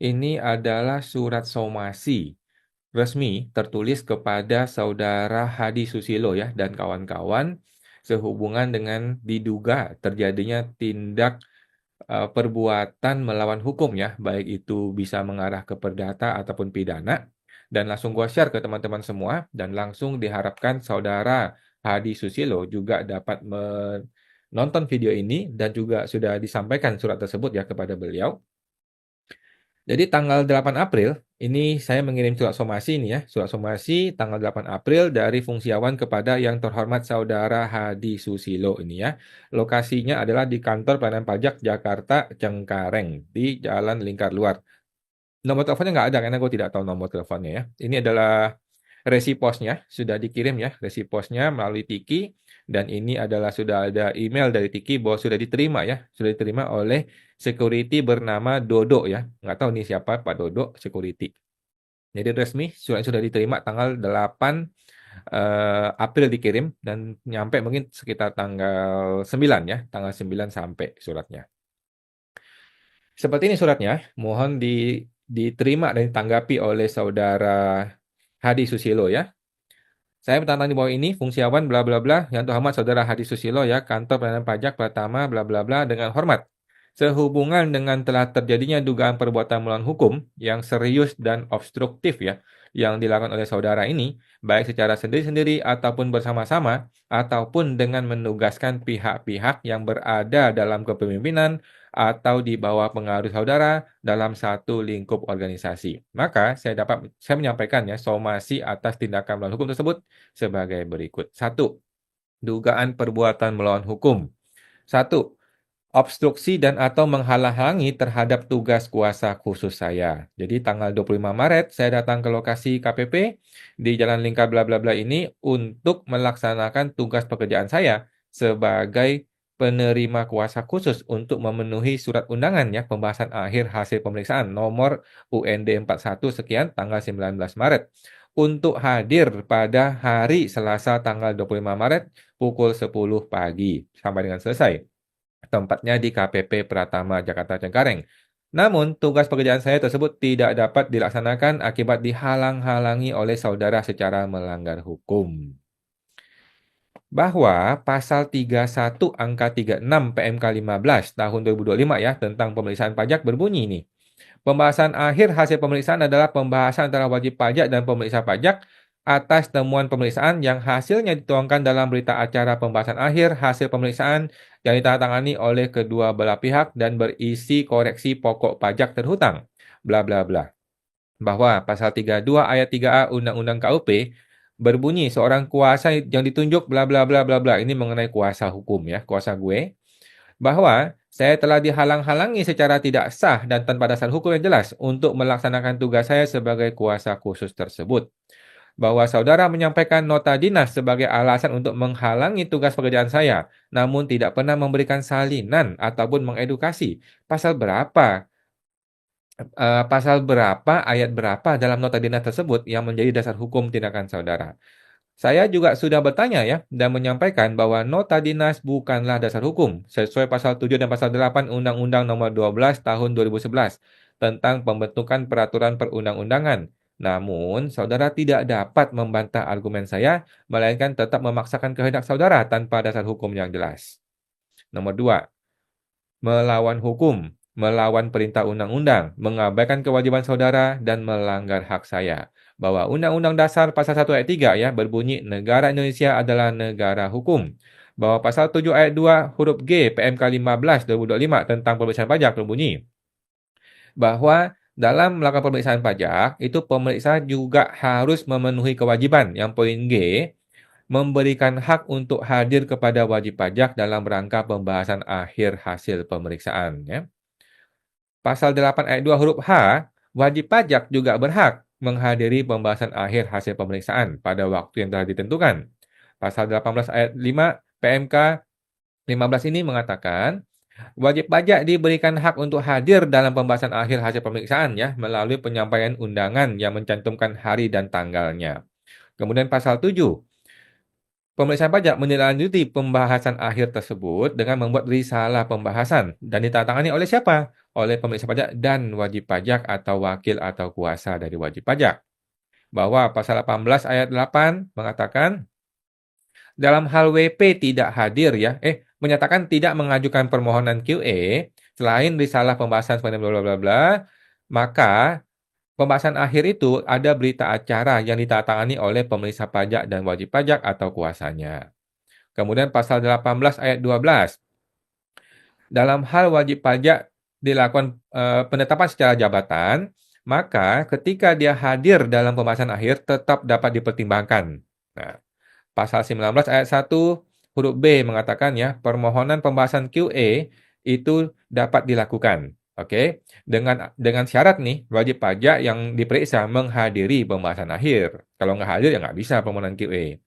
Ini adalah surat somasi resmi tertulis kepada Saudara Hadi Susilo ya dan kawan-kawan sehubungan dengan diduga terjadinya tindak perbuatan melawan hukum ya, baik itu bisa mengarah ke perdata ataupun pidana. Dan langsung gua share ke teman-teman semua dan langsung diharapkan Saudara Hadi Susilo juga dapat menonton video ini dan juga sudah disampaikan surat tersebut ya kepada beliau. Jadi tanggal 8 April, ini saya mengirim surat somasi ini ya, surat somasi tanggal 8 April dari fungsiawan kepada yang terhormat Saudara Hadi Susilo ini ya. Lokasinya adalah di Kantor Pelayanan Pajak Jakarta Cengkareng di Jalan Lingkar Luar. Nomor teleponnya nggak ada karena gue tidak tahu nomor teleponnya ya. Ini adalah resi posnya, sudah dikirim ya, resi posnya melalui Tiki dan ini adalah sudah ada email dari Tiki bahwa sudah diterima ya, sudah diterima oleh security bernama Dodo ya. Nggak tahu nih siapa Pak Dodo security. Jadi resmi sudah diterima tanggal 8 April dikirim dan nyampe mungkin sekitar tanggal 9 ya, tanggal 9 sampai suratnya. Seperti ini suratnya, mohon diterima dan ditanggapi oleh Saudara Hadi Susilo ya. Saya bertanya di bawah ini, fungsiawan bla bla bla, yang terhormat Saudara Hadi Susilo ya, Kantor Pelayanan Pajak Pratama bla bla bla dengan hormat. Sehubungan dengan telah terjadinya dugaan perbuatan melawan hukum yang serius dan obstruktif ya, yang dilakukan oleh saudara ini, baik secara sendiri-sendiri ataupun bersama-sama, ataupun dengan menugaskan pihak-pihak yang berada dalam kepemimpinan atau di bawah pengaruh saudara dalam satu lingkup organisasi. Maka saya menyampaikan ya somasi atas tindakan melawan hukum tersebut sebagai berikut. 1. Dugaan perbuatan melawan hukum. 1. Obstruksi dan atau menghalang-halangi terhadap tugas kuasa khusus saya. Jadi tanggal 25 Maret saya datang ke lokasi KPP di Jalan Lingkar bla bla bla ini untuk melaksanakan tugas pekerjaan saya sebagai penerima kuasa khusus untuk memenuhi surat undangan ya pembahasan akhir hasil pemeriksaan nomor UND 41 sekian tanggal 19 Maret untuk hadir pada hari Selasa tanggal 25 Maret pukul 10 pagi sampai dengan selesai. Tempatnya di KPP Pratama Jakarta Cengkareng. Namun, tugas pekerjaan saya tersebut tidak dapat dilaksanakan akibat dihalang-halangi oleh saudara secara melanggar hukum. Bahwa pasal 31 angka 36 PMK 15 tahun 2025 ya tentang pemeriksaan pajak berbunyi ini. Pembahasan akhir hasil pemeriksaan adalah pembahasan antara wajib pajak dan pemeriksa pajak atas temuan pemeriksaan yang hasilnya dituangkan dalam berita acara pembahasan akhir hasil pemeriksaan yang ditandatangani oleh kedua belah pihak dan berisi koreksi pokok pajak terhutang. Bla bla bla. Bahwa pasal 32 ayat 3A Undang-Undang KUP berbunyi seorang kuasa yang ditunjuk bla bla bla bla bla. Ini mengenai kuasa hukum ya, kuasa gue. Bahwa saya telah dihalang-halangi secara tidak sah dan tanpa dasar hukum yang jelas untuk melaksanakan tugas saya sebagai kuasa khusus tersebut. Bahwa saudara menyampaikan nota dinas sebagai alasan untuk menghalangi tugas pekerjaan saya, namun tidak pernah memberikan salinan ataupun mengedukasi. Pasal berapa, ayat berapa dalam nota dinas tersebut yang menjadi dasar hukum tindakan saudara. Saya juga sudah bertanya ya dan menyampaikan bahwa nota dinas bukanlah dasar hukum sesuai pasal 7 dan pasal 8 Undang-Undang Nomor 12 Tahun 2011 tentang pembentukan peraturan perundang-undangan. Namun, saudara tidak dapat membantah argumen saya, melainkan tetap memaksakan kehendak saudara tanpa dasar hukum yang jelas. Nomor 2. Melawan hukum, melawan perintah undang-undang, mengabaikan kewajiban saudara, dan melanggar hak saya. Bahwa Undang-Undang Dasar Pasal 1 ayat 3 ya berbunyi negara Indonesia adalah negara hukum. Bahwa Pasal 7 ayat 2 huruf G PMK 15 2025 tentang pemeriksaan pajak berbunyi bahwa dalam melakukan pemeriksaan pajak itu pemeriksa juga harus memenuhi kewajiban yang poin G memberikan hak untuk hadir kepada wajib pajak dalam rangka pembahasan akhir hasil pemeriksaan. Ya. Pasal 8 ayat 2 huruf H, wajib pajak juga berhak menghadiri pembahasan akhir hasil pemeriksaan pada waktu yang telah ditentukan. Pasal 18 ayat 5 PMK 15 ini mengatakan, wajib pajak diberikan hak untuk hadir dalam pembahasan akhir hasil pemeriksaan ya melalui penyampaian undangan yang mencantumkan hari dan tanggalnya. Kemudian pasal 7, pemeriksaan pajak menindaklanjuti pembahasan akhir tersebut dengan membuat risalah pembahasan dan ditandatangani oleh siapa? oleh pemeriksa pajak dan wajib pajak atau wakil atau kuasa dari wajib pajak. Bahwa pasal 18 ayat 8 mengatakan dalam hal WP tidak hadir ya, menyatakan tidak mengajukan permohonan QE selain risalah pembahasan bla bla bla bla, maka pembahasan akhir itu ada berita acara yang ditandatangani oleh pemeriksa pajak dan wajib pajak atau kuasanya. Kemudian pasal 18 ayat 12. Dalam hal wajib pajak dilakukan penetapan secara jabatan, maka ketika dia hadir dalam pembahasan akhir tetap dapat dipertimbangkan. Nah, pasal 19 ayat 1 huruf B mengatakan ya, permohonan pembahasan QE itu dapat dilakukan. Oke, dengan syarat nih, wajib pajak yang diperiksa menghadiri pembahasan akhir. Kalau nggak hadir ya nggak bisa permohonan QE.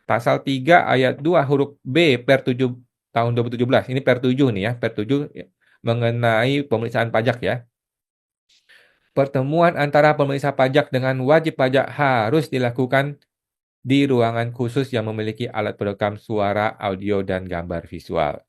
Pasal 3 ayat 2 huruf B Per 7 tahun 2017. Ini Per 7 nih ya, Per 7 mengenai pemeriksaan pajak ya. Pertemuan antara pemeriksa pajak dengan wajib pajak harus dilakukan di ruangan khusus yang memiliki alat perekam suara, audio, dan gambar visual.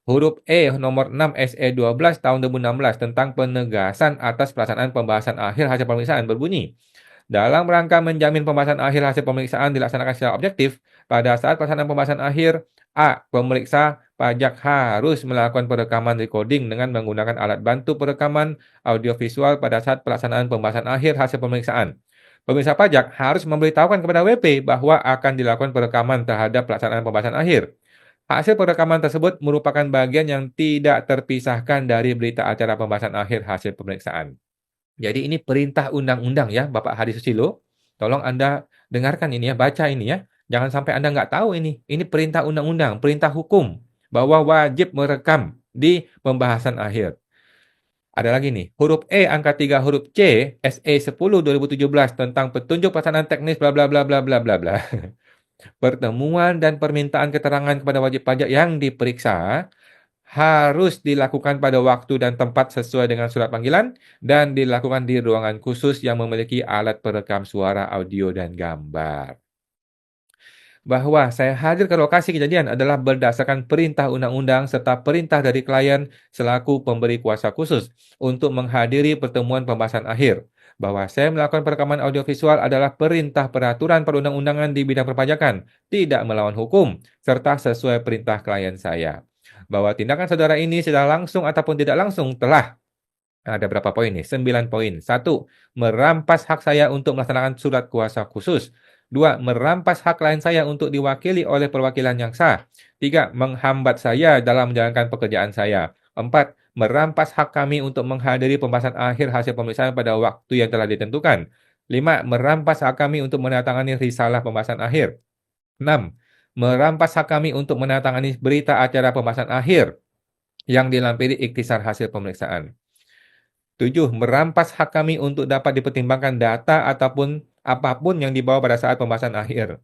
Huruf E nomor 6 SE 12 tahun 2016 tentang penegasan atas pelaksanaan pembahasan akhir hasil pemeriksaan berbunyi. Dalam rangka menjamin pembahasan akhir hasil pemeriksaan dilaksanakan secara objektif, pada saat pelaksanaan pembahasan akhir, A. Pemeriksa pajak harus melakukan perekaman recording dengan menggunakan alat bantu perekaman audiovisual pada saat pelaksanaan pembahasan akhir hasil pemeriksaan. Pemeriksa pajak harus memberitahukan kepada WP bahwa akan dilakukan perekaman terhadap pelaksanaan pembahasan akhir. Hasil perekaman tersebut merupakan bagian yang tidak terpisahkan dari berita acara pembahasan akhir hasil pemeriksaan. Jadi ini perintah undang-undang ya, Bapak Hadi Susilo. Tolong Anda dengarkan ini ya, baca ini ya. Jangan sampai Anda nggak tahu ini. Ini perintah undang-undang, perintah hukum bahwa wajib merekam di pembahasan akhir. Ada lagi nih, huruf E angka 3 huruf C SE 10 2017 tentang petunjuk pelaksanaan teknis bla bla bla bla bla bla bla. Pertemuan dan permintaan keterangan kepada wajib pajak yang diperiksa harus dilakukan pada waktu dan tempat sesuai dengan surat panggilan dan dilakukan di ruangan khusus yang memiliki alat perekam suara, audio, dan gambar. Bahwa saya hadir ke lokasi kejadian adalah berdasarkan perintah undang-undang serta perintah dari klien selaku pemberi kuasa khusus untuk menghadiri pertemuan pembahasan akhir. Bahwa saya melakukan perekaman audiovisual adalah perintah peraturan perundang-undangan di bidang perpajakan, tidak melawan hukum, serta sesuai perintah klien saya. Bahwa tindakan saudara ini secara langsung ataupun tidak langsung telah ada berapa poin nih? 9 poin. 1. Merampas hak saya untuk melaksanakan surat kuasa khusus. 2. Merampas hak klien saya untuk diwakili oleh perwakilan yang sah. 3. Menghambat saya dalam menjalankan pekerjaan saya. 4. Merampas hak kami untuk menghadiri pembahasan akhir hasil pemeriksaan pada waktu yang telah ditentukan. 5. Merampas hak kami untuk menandatangani risalah pembahasan akhir. 6. Merampas hak kami untuk menandatangani berita acara pembahasan akhir yang dilampiri ikhtisar hasil pemeriksaan. 7. Merampas hak kami untuk dapat dipertimbangkan data ataupun apapun yang dibawa pada saat pembahasan akhir.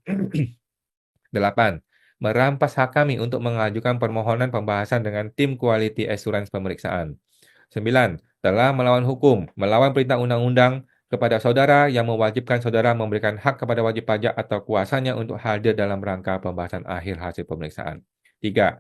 8. Merampas hak kami untuk mengajukan permohonan pembahasan dengan tim quality assurance pemeriksaan. 9. Telah melawan hukum, melawan perintah undang-undang kepada saudara yang mewajibkan saudara memberikan hak kepada wajib pajak atau kuasanya untuk hadir dalam rangka pembahasan akhir hasil pemeriksaan. 3.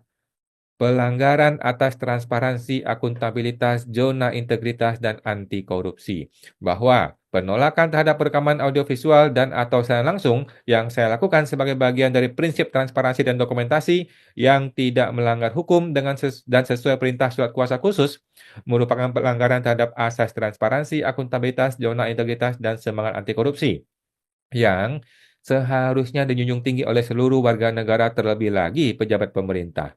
Pelanggaran atas transparansi, akuntabilitas, zona integritas, dan anti korupsi. Bahwa penolakan terhadap rekaman audiovisual dan atau secara langsung yang saya lakukan sebagai bagian dari prinsip transparansi dan dokumentasi yang tidak melanggar hukum dan sesuai perintah surat kuasa khusus merupakan pelanggaran terhadap asas transparansi, akuntabilitas, zona integritas, dan semangat anti korupsi yang seharusnya dijunjung tinggi oleh seluruh warga negara terlebih lagi pejabat pemerintah.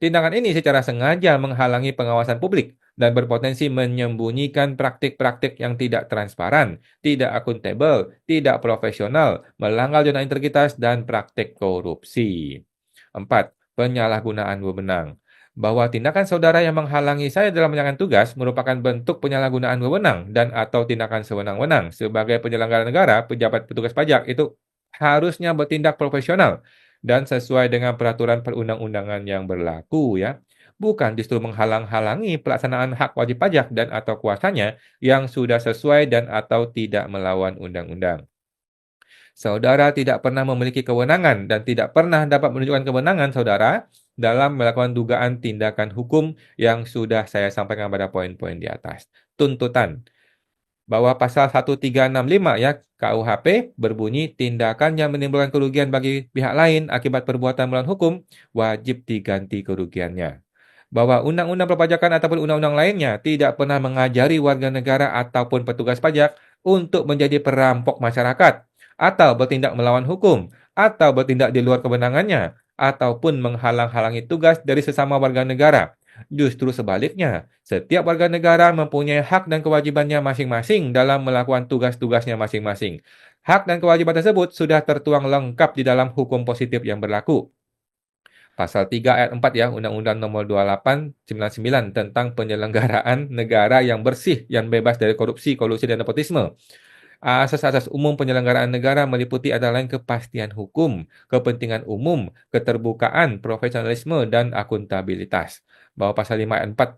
Tindakan ini secara sengaja menghalangi pengawasan publik dan berpotensi menyembunyikan praktik-praktik yang tidak transparan, tidak akuntabel, tidak profesional, melanggar zona integritas, dan praktik korupsi. 4. Penyalahgunaan wewenang. Bahwa tindakan saudara yang menghalangi saya dalam menjalankan tugas merupakan bentuk penyalahgunaan wewenang dan atau tindakan sewenang-wenang. Sebagai penyelenggara negara, pejabat petugas pajak itu harusnya bertindak profesional dan sesuai dengan peraturan perundang-undangan yang berlaku ya. Bukan justru menghalang-halangi pelaksanaan hak wajib pajak dan atau kuasanya yang sudah sesuai dan atau tidak melawan undang-undang. Saudara tidak pernah memiliki kewenangan dan tidak pernah dapat menunjukkan kewenangan saudara dalam melakukan dugaan tindakan hukum yang sudah saya sampaikan pada poin-poin di atas. Tuntutan bahwa pasal 1365 ya KUHP berbunyi tindakan yang menimbulkan kerugian bagi pihak lain akibat perbuatan melawan hukum wajib diganti kerugiannya. Bahwa undang-undang perpajakan ataupun undang-undang lainnya tidak pernah mengajari warga negara ataupun petugas pajak untuk menjadi perampok masyarakat atau bertindak melawan hukum atau bertindak di luar kewenangannya ataupun menghalang-halangi tugas dari sesama warga negara. Justru sebaliknya, setiap warga negara mempunyai hak dan kewajibannya masing-masing dalam melakukan tugas-tugasnya masing-masing. Hak dan kewajiban tersebut sudah tertuang lengkap di dalam hukum positif yang berlaku. Pasal 3 ayat 4 ya, Undang-Undang Nomor 28/99 tentang penyelenggaraan negara yang bersih, yang bebas dari korupsi, kolusi, dan nepotisme. Asas-asas umum penyelenggaraan negara meliputi antara lain kepastian hukum, kepentingan umum, keterbukaan, profesionalisme, dan akuntabilitas. Bahwa pasal 5 ayat 4,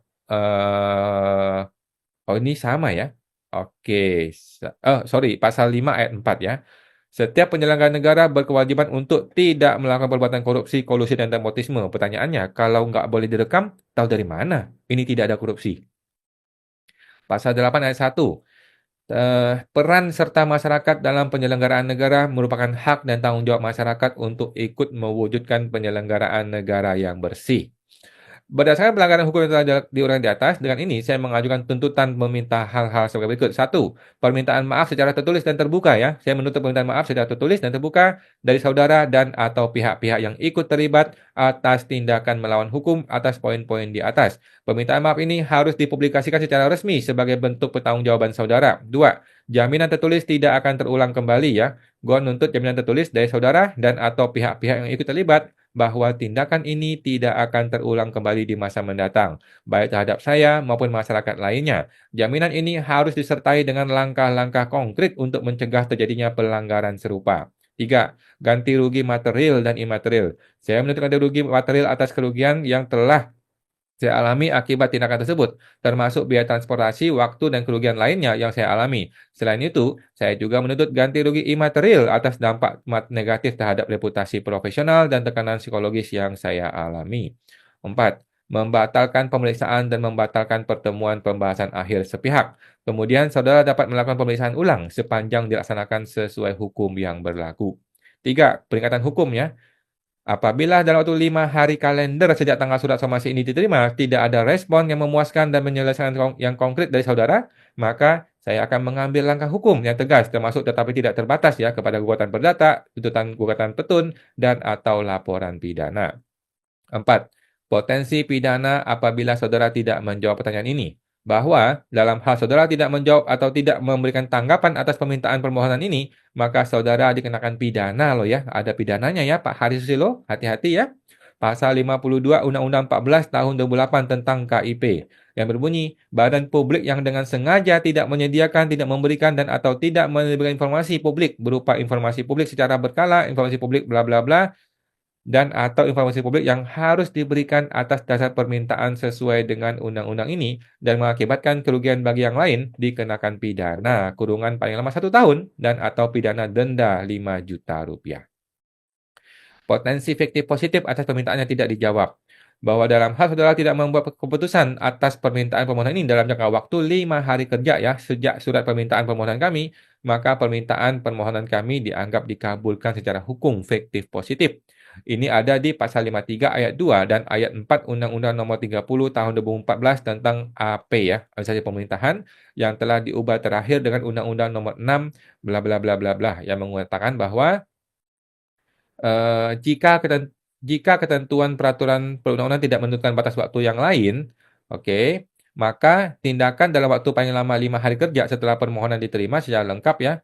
oh ini sama ya? Oke, sorry, pasal 5 ayat 4 ya. Setiap penyelenggara negara berkewajiban untuk tidak melakukan perbuatan korupsi, kolusi, dan nepotisme. Pertanyaannya, kalau nggak boleh direkam, tahu dari mana ini tidak ada korupsi? Pasal 8 ayat 1. Peran serta masyarakat dalam penyelenggaraan negara merupakan hak dan tanggung jawab masyarakat untuk ikut mewujudkan penyelenggaraan negara yang bersih. Berdasarkan pelanggaran hukum yang telah diuraikan di atas, dengan ini saya mengajukan tuntutan meminta hal-hal sebagai berikut. 1. Permintaan maaf secara tertulis dan terbuka ya. Saya menuntut permintaan maaf secara tertulis dan terbuka dari saudara dan atau pihak-pihak yang ikut terlibat atas tindakan melawan hukum atas poin-poin di atas. Permintaan maaf ini harus dipublikasikan secara resmi sebagai bentuk pertanggungjawaban saudara. 2. Jaminan tertulis tidak akan terulang kembali ya. Gua nuntut jaminan tertulis dari saudara dan atau pihak-pihak yang ikut terlibat bahwa tindakan ini tidak akan terulang kembali di masa mendatang, baik terhadap saya maupun masyarakat lainnya. Jaminan ini harus disertai dengan langkah-langkah konkret untuk mencegah terjadinya pelanggaran serupa. 3. Ganti rugi material dan imaterial. Saya menuntut ganti rugi material atas kerugian yang telah saya alami akibat tindakan tersebut, termasuk biaya transportasi, waktu, dan kerugian lainnya yang saya alami. Selain itu, saya juga menuntut ganti rugi imaterial atas dampak negatif terhadap reputasi profesional dan tekanan psikologis yang saya alami. 4. Membatalkan pemeriksaan dan membatalkan pertemuan pembahasan akhir sepihak. Kemudian, saudara dapat melakukan pemeriksaan ulang sepanjang dilaksanakan sesuai hukum yang berlaku. 3. Peringatan hukum ya. Apabila dalam waktu 5 hari kalender sejak tanggal surat somasi ini diterima, tidak ada respon yang memuaskan dan menyelesaikan yang konkret dari saudara, maka saya akan mengambil langkah hukum yang tegas, termasuk tetapi tidak terbatas ya kepada gugatan perdata, tuntutan gugatan petun, dan atau laporan pidana. 4. Potensi pidana apabila saudara tidak menjawab pertanyaan ini. Bahwa dalam hal saudara tidak menjawab atau tidak memberikan tanggapan atas permintaan permohonan ini, maka saudara dikenakan pidana loh ya. Ada pidananya ya Pak Hari Susilo, hati-hati ya. Pasal 52 Undang-Undang 14 tahun 2008 tentang KIP yang berbunyi, badan publik yang dengan sengaja tidak menyediakan, tidak memberikan, dan atau tidak memberikan informasi publik berupa informasi publik secara berkala, informasi publik bla bla bla, dan atau informasi publik yang harus diberikan atas dasar permintaan sesuai dengan undang-undang ini dan mengakibatkan kerugian bagi yang lain dikenakan pidana kurungan paling lama 1 tahun dan atau pidana denda 5 juta rupiah. Potensi fiktif positif atas permintaan yang tidak dijawab. Bahwa dalam hal saudara tidak membuat keputusan atas permintaan permohonan ini dalam jangka waktu 5 hari kerja ya sejak surat permintaan permohonan kami, maka permintaan permohonan kami dianggap dikabulkan secara hukum fiktif positif. Ini ada di pasal 53 ayat 2 dan ayat 4 Undang-Undang Nomor 30 Tahun 2014 tentang AP ya, Administrasi Pemerintahan yang telah diubah terakhir dengan Undang-Undang Nomor 6 bla bla bla bla bla yang mengatakan bahwa jika ketentuan peraturan perundang-undangan tidak menentukan batas waktu yang lain, oke, maka tindakan dalam waktu paling lama 5 hari kerja setelah permohonan diterima secara lengkap ya,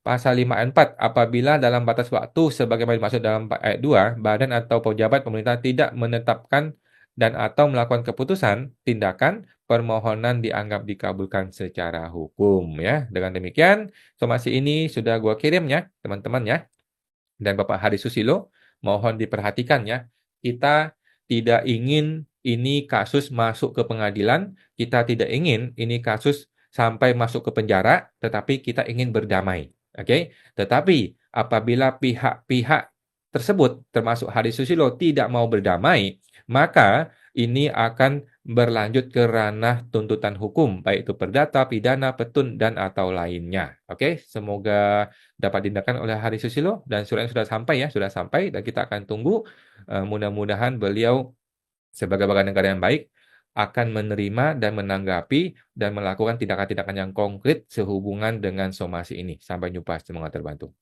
Pasal 5 ayat 4, apabila dalam batas waktu sebagaimana dimaksud dalam ayat 2, badan atau pejabat pemerintah tidak menetapkan dan atau melakukan keputusan, tindakan, permohonan dianggap dikabulkan secara hukum ya. Dengan demikian, somasi ini sudah gua kirim ya, teman-teman ya. Dan Bapak Hari Susilo, mohon diperhatikan ya. Kita tidak ingin ini kasus masuk ke pengadilan, kita tidak ingin ini kasus sampai masuk ke penjara, tetapi kita ingin berdamai. Oke, tetapi apabila pihak-pihak tersebut, termasuk Hadi Susilo, tidak mau berdamai, maka ini akan berlanjut ke ranah tuntutan hukum, baik itu perdata, pidana, petun, dan atau lainnya. Oke, semoga dapat diindahkan oleh Hadi Susilo dan suratnya sudah sampai ya, sudah sampai dan kita akan tunggu. Mudah-mudahan beliau sebagai warga negara yang baik akan menerima dan menanggapi dan melakukan tindakan-tindakan yang konkret sehubungan dengan somasi ini. Sampai jumpa, semoga terbantu.